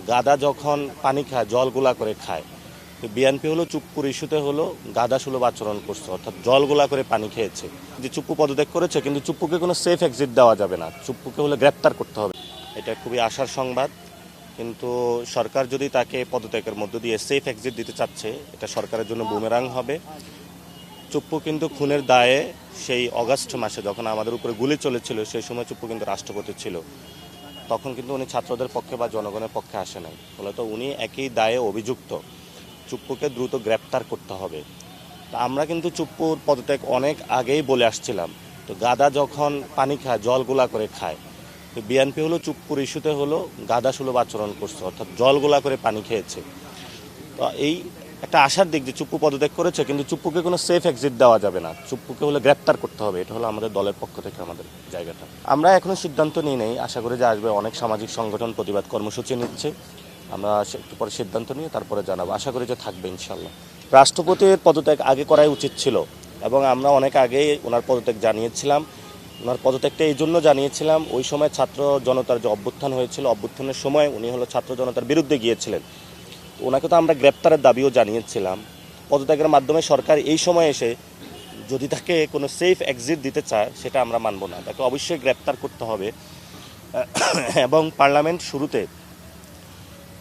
গাদা যখন পানি খায় জলগুলা করে খায়, বিএনপি হলো চুপ্পুর ইস্যুতে হলো গাদা সুলভ আচরণ করছে, অর্থাৎ জলগুলা করে পানি খেয়েছে। যে চুপ্পু পদত্যাগ করেছে, কিন্তু চুপ্পুকে কোনো সেফ এক্সিট দেওয়া যাবে না, চুপ্পুকে হলে গ্রেপ্তার করতে হবে। এটা খুবই আশার সংবাদ, কিন্তু সরকার যদি তাকে পদত্যাগের মধ্য দিয়ে সেফ এক্সিট দিতে চাচ্ছে, এটা সরকারের জন্য বুমেরাং হবে। চুপ্পু কিন্তু খুনের দায়ে সেই অগাস্ট মাসে যখন আমাদের উপরে গুলি চলেছিল, সেই সময় চুপ্পু কিন্তু রাষ্ট্রপতি ছিল। তখন কিন্তু উনি ছাত্রদের পক্ষে বা জনগণের পক্ষে আসে নাই, ফলত উনি একই দায়ে অভিযুক্ত। চুপ্পুকে দ্রুত গ্রেপ্তার করতে হবে। তা আমরা কিন্তু চুপ্পুর পদত্যাগ অনেক আগেই বলে আসছিলাম। তো গাদা যখন পানি খায় জলগুলা করে খায়, তো বিএনপি হলো চুপ্পুর ইস্যুতে হলো গাদা সুলভ আচরণ করছে, অর্থাৎ জলগুলা করে পানি খেয়েছে। তো এই একটা আশার দিক যে চুপ্পু পদত্যাগ করেছে, কিন্তু চুপ্পুকে কোনো সেফ এক্সিট দেওয়া যাবে না, চুপ্পুকে হলে গ্রেপ্তার করতে হবে। এটা হলো আমাদের দলের পক্ষ থেকে আমাদের জায়গাটা। আমরা এখনো সিদ্ধান্ত নিই নেই, আশা করি যে আসবে। অনেক সামাজিক সংগঠন প্রতিবাদ কর্মসূচি নিচ্ছে, আমরা একটু পরে সিদ্ধান্ত নিয়ে তারপরে জানাবো। আশা করি যে থাকবে ইনশাল্লাহ। রাষ্ট্রপতির পদত্যাগ আগে করাই উচিত ছিল, এবং আমরা অনেক আগেই ওনার পদত্যাগ জানিয়েছিলাম। ওনার পদত্যাগটা এই জন্য জানিয়েছিলাম, ওই সময় ছাত্র জনতার যে অভ্যুত্থান হয়েছিল, অভ্যুত্থানের সময় উনি হলো ছাত্র জনতার বিরুদ্ধে গিয়েছিলেন। ওনাকে তো আমরা গ্রেপ্তারের দাবিও জানিয়েছিলাম। পদত্যাগের মাধ্যমে সরকার এই সময় এসে যদি তাকে কোনো সেফ এক্সিট দিতে চায়, সেটা আমরা মানব না, তাকে অবশ্যই গ্রেপ্তার করতে হবে। এবং পার্লামেন্ট শুরুতে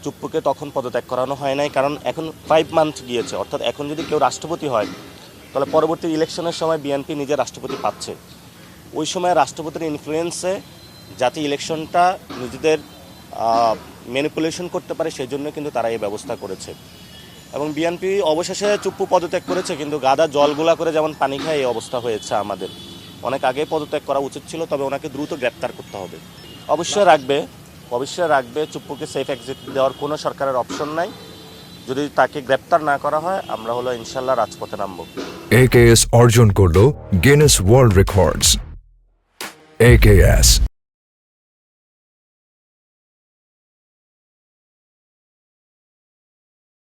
চুপ্পুকে তখন পদত্যাগ করানো হয় নাই, কারণ এখন 5 মান্থ গিয়েছে। অর্থাৎ এখন যদি কেউ রাষ্ট্রপতি হয়, তাহলে পরবর্তী ইলেকশনের সময় বিএনপি নিজে রাষ্ট্রপতি পাচ্ছে। ওই সময় রাষ্ট্রপতির ইনফ্লুয়েন্সে যাতে ইলেকশনটা নিজেদের ম্যানিপুলেশন করতে পারে, সেই জন্য কিন্তু তারা এই ব্যবস্থা করেছে। এবং বিএনপি অবশেষে চুপ্পু পদত্যাগ করেছে, কিন্তু গাদা জলগুলা করে যেমন পানি খায়, এই অবস্থা হয়েছে আমাদের। অনেক আগে পদত্যাগ করা উচিত ছিল, তবে ওনাকে দ্রুত গ্রেপ্তার করতে হবে। অবশ্যই রাখবে। চুপ্পুকে সেফ এক্সিট দেওয়ার কোনো সরকারের অপশন নাই। যদি তাকে গ্রেপ্তার না করা হয়, আমরা হলো ইনশাল্লাহ রাজপথে নামবো। AKS অর্জন করলো গিনেস ওয়ার্ল্ড রেকর্ডস। AKS